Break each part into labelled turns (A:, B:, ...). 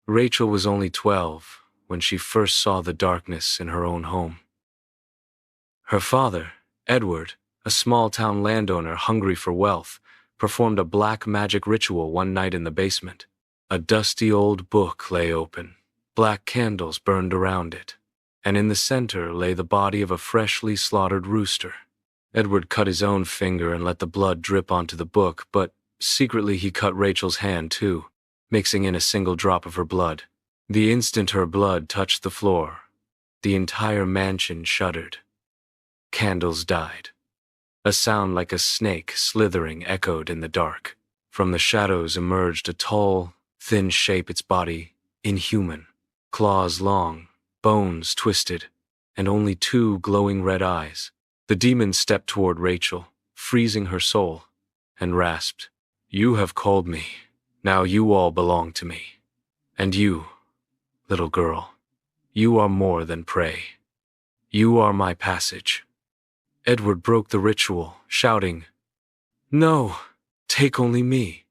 A: Rachel was only 12 when she first saw the darkness in her own home. Her father, Edward, a small-town landowner hungry for wealth, performed a black magic ritual one night in the basement. A dusty old book lay open, black candles burned around it, and in the center lay the body of a freshly slaughtered rooster. Edward cut his own finger and let the blood drip onto the book, but secretly he cut Rachel's hand too, mixing in a single drop of her blood. The instant her blood touched the floor, the entire mansion shuddered. Candles died. A sound like a snake slithering echoed in the dark. From the shadows emerged a tall, thin shape, its body inhuman, claws long, bones twisted, and only two glowing red eyes. The demon stepped toward Rachel, freezing her soul, and rasped, "You have called me. Now you all belong to me. And you, little girl, you are more than prey. You are my passage." Edward broke the ritual, shouting, "No, take only me."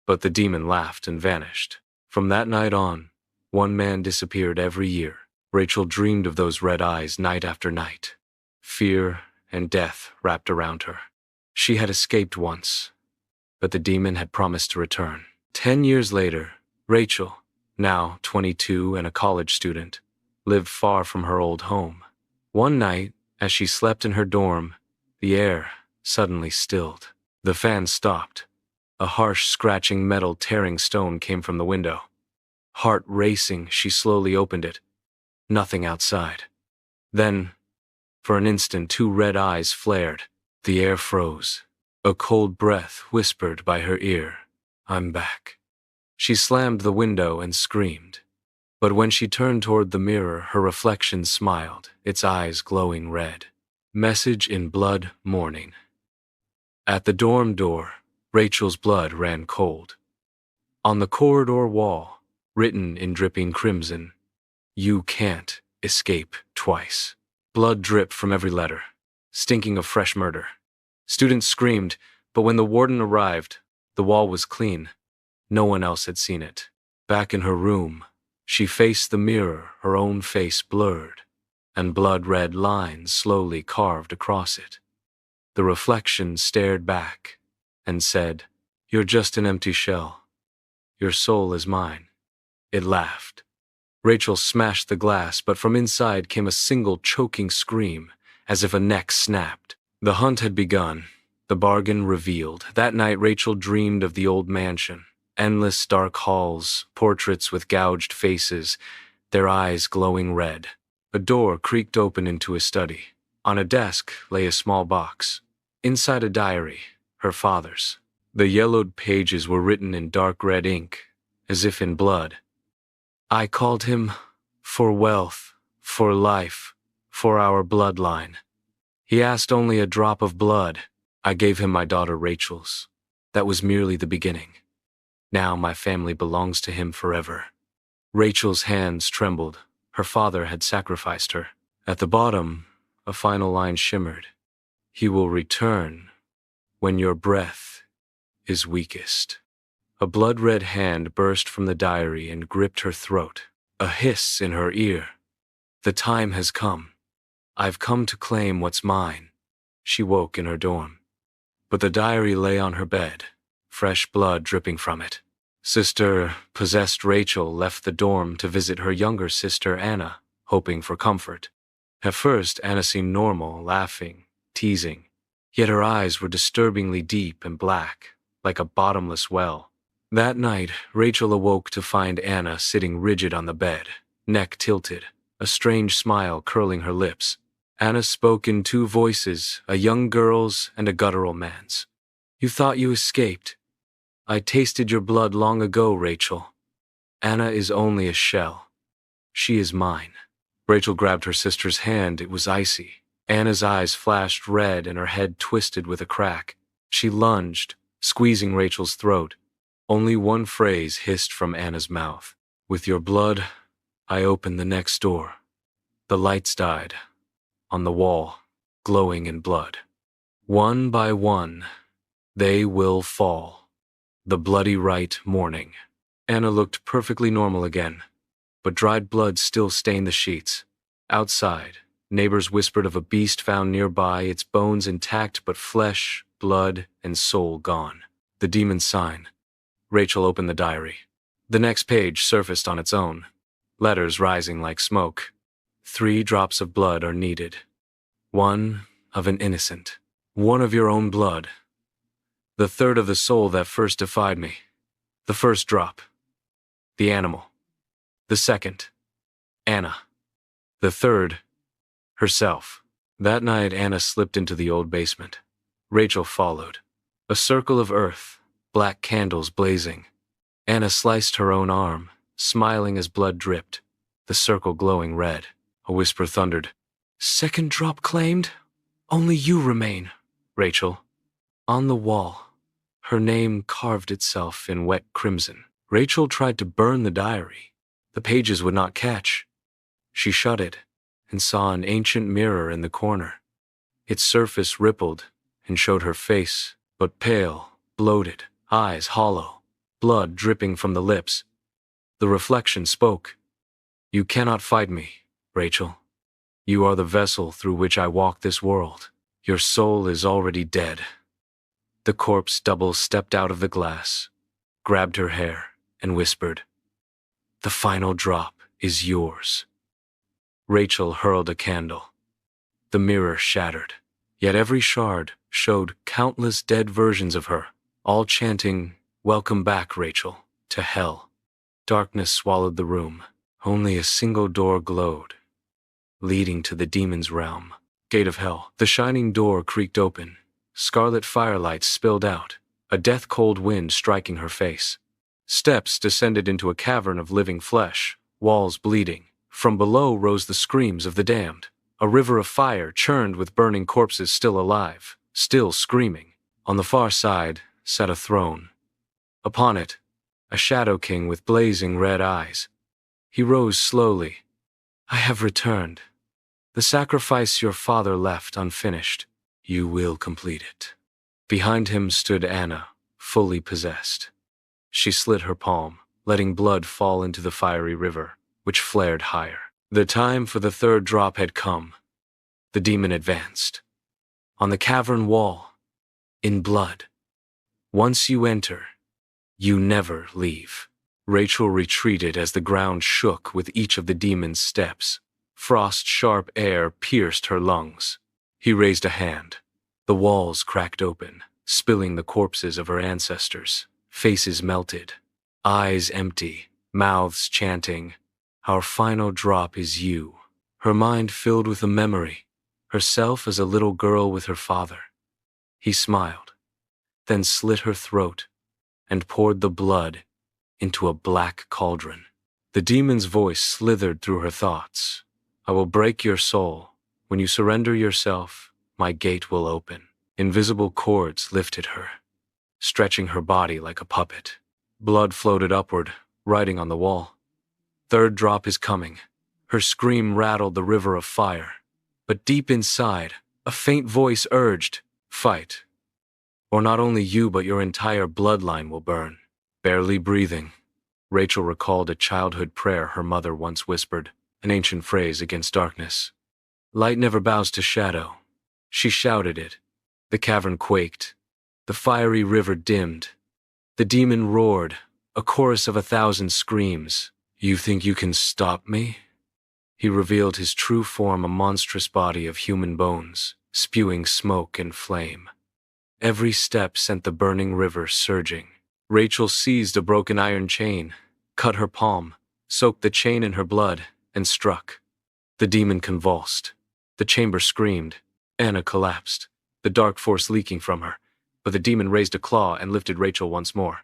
A: But the demon laughed and vanished. From that night on, one man disappeared every year. Rachel dreamed of those red eyes night after night. Fear and death wrapped around her. She had escaped once, but the demon had promised to return. 10 years later, Rachel, now 22 and a college student, lived far from her old home. One night, as she slept in her dorm, the air suddenly stilled. The fan stopped. A harsh, scratching metal tearing stone came from the window. Heart racing, she slowly opened it. Nothing outside. Then, for an instant, two red eyes flared. The air froze. A cold breath whispered by her ear, "I'm back." She slammed the window and screamed. But when she turned toward the mirror, her reflection smiled, its eyes glowing red. Message in blood, morning. At the dorm door, Rachel's blood ran cold. On the corridor wall, written in dripping crimson, "You can't escape twice." Blood dripped from every letter, stinking of fresh murder. Students screamed, but when the warden arrived, the wall was clean. No one else had seen it. Back in her room, she faced the mirror, her own face blurred, and blood-red lines slowly carved across it. The reflection stared back and said, "You're just an empty shell. Your soul is mine." It laughed. Rachel smashed the glass, but from inside came a single choking scream, as if a neck snapped. The hunt had begun, the bargain revealed. That night Rachel dreamed of the old mansion. Endless dark halls, portraits with gouged faces, their eyes glowing red. A door creaked open into a study. On a desk lay a small box. Inside a diary, her father's. The yellowed pages were written in dark red ink, as if in blood. "I called him for wealth, for life, for our bloodline. He asked only a drop of blood. I gave him my daughter Rachel's. That was merely the beginning. Now my family belongs to him forever." Rachel's hands trembled. Her father had sacrificed her. At the bottom, a final line shimmered. "He will return when your breath is weakest." A blood-red hand burst from the diary and gripped her throat. A hiss in her ear. "The time has come. I've come to claim what's mine." She woke in her dorm. But the diary lay on her bed, fresh blood dripping from it. Possessed Rachel left the dorm to visit her younger sister Anna, hoping for comfort. At first, Anna seemed normal, laughing, teasing. Yet her eyes were disturbingly deep and black, like a bottomless well. That night, Rachel awoke to find Anna sitting rigid on the bed, neck tilted, a strange smile curling her lips. Anna spoke in two voices, a young girl's and a guttural man's. "You thought you escaped. I tasted your blood long ago, Rachel. Anna is only a shell. She is mine." Rachel grabbed her sister's hand. It was icy. Anna's eyes flashed red and her head twisted with a crack. She lunged, squeezing Rachel's throat. Only one phrase hissed from Anna's mouth. "With your blood, I opened the next door." The lights died. On the wall, glowing in blood. One by one, they will fall. The bloody right morning. Anna looked perfectly normal again, but dried blood still stained the sheets. Outside, neighbors whispered of a beast found nearby, its bones intact but flesh, blood, and soul gone. The demon's sign. Rachel opened the diary. The next page surfaced on its own, letters rising like smoke. 3 drops of blood are needed. 1 of an innocent. 1 of your own blood. The 3rd of the soul that first defied me. The 1st drop. The animal. The 2nd. Anna. The 3rd. Herself. That night, Anna slipped into the old basement. Rachel followed. A circle of earth, black candles blazing. Anna sliced her own arm, smiling as blood dripped, the circle glowing red. A whisper thundered. 2nd drop claimed? Only you remain, Rachel. On the wall, her name carved itself in wet crimson. Rachel tried to burn the diary. The pages would not catch. She shut it and saw an ancient mirror in the corner. Its surface rippled and showed her face, but pale, bloated, eyes hollow, blood dripping from the lips. The reflection spoke. You cannot fight me, Rachel. You are the vessel through which I walk this world. Your soul is already dead. The corpse double stepped out of the glass, grabbed her hair, and whispered, The final drop is yours. Rachel hurled a candle. The mirror shattered, yet every shard showed countless dead versions of her, all chanting, Welcome back, Rachel, to hell. Darkness swallowed the room. Only a single door glowed, leading to the demon's realm. Gate of hell. The shining door creaked open. Scarlet firelight spilled out, a death-cold wind striking her face. Steps descended into a cavern of living flesh, walls bleeding. From below rose the screams of the damned. A river of fire churned with burning corpses still alive, still screaming. On the far side sat a throne. Upon it, a shadow king with blazing red eyes. He rose slowly. I have returned. The sacrifice your father left unfinished. You will complete it. Behind him stood Anna, fully possessed. She slit her palm, letting blood fall into the fiery river, which flared higher. The time for the 3rd drop had come. The demon advanced. On the cavern wall, in blood. Once you enter, you never leave. Rachel retreated as the ground shook with each of the demon's steps. Frost-sharp air pierced her lungs. He raised a hand. The walls cracked open, spilling the corpses of her ancestors. Faces melted, eyes empty, mouths chanting, Our final drop is you. Her mind filled with a memory, herself as a little girl with her father. He smiled, then slit her throat and poured the blood into a black cauldron. The demon's voice slithered through her thoughts. I will break your soul. When you surrender yourself, my gate will open. Invisible cords lifted her, stretching her body like a puppet. Blood floated upward, writing on the wall. 3rd drop is coming. Her scream rattled the river of fire. But deep inside, a faint voice urged, Fight. Or not only you but your entire bloodline will burn. Barely breathing, Rachel recalled a childhood prayer her mother once whispered, an ancient phrase against darkness. Light never bows to shadow. She shouted it. The cavern quaked. The fiery river dimmed. The demon roared, a chorus of 1,000 screams. You think you can stop me? He revealed his true form, a monstrous body of human bones, spewing smoke and flame. Every step sent the burning river surging. Rachel seized a broken iron chain, cut her palm, soaked the chain in her blood, and struck. The demon convulsed. The chamber screamed. Anna collapsed, the dark force leaking from her, but the demon raised a claw and lifted Rachel once more.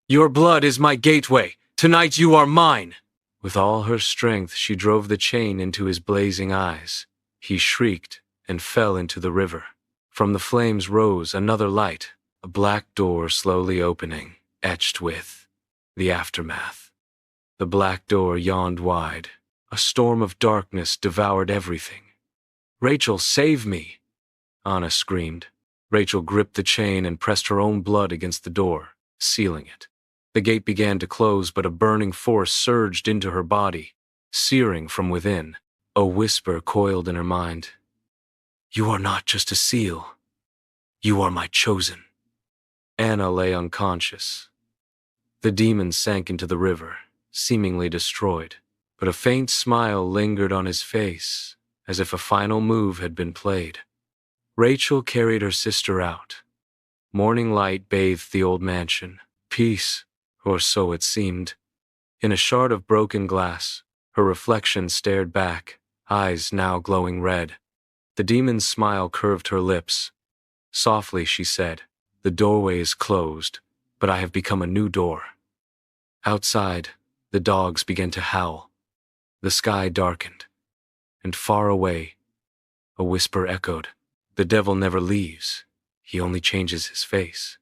A: Your blood is my gateway. Tonight you are mine. With all her strength, she drove the chain into his blazing eyes. He shrieked and fell into the river. From the flames rose another light, a black door slowly opening, etched with the aftermath. The black door yawned wide. A storm of darkness devoured everything. Rachel, save me! Anna screamed. Rachel gripped the chain and pressed her own blood against the door, sealing it. The gate began to close, but a burning force surged into her body, searing from within. A whisper coiled in her mind. "You are not just a seal. You are my chosen." Anna lay unconscious. The demon sank into the river, seemingly destroyed, but a faint smile lingered on his face, as if a final move had been played. Rachel carried her sister out. Morning light bathed the old mansion. Peace, or so it seemed. In a shard of broken glass, her reflection stared back, eyes now glowing red. The demon's smile curved her lips. Softly she said, "The doorway is closed, but I have become a new door." Outside, the dogs began to howl. The sky darkened, and far away, a whisper echoed. "The devil never leaves. He only changes his face."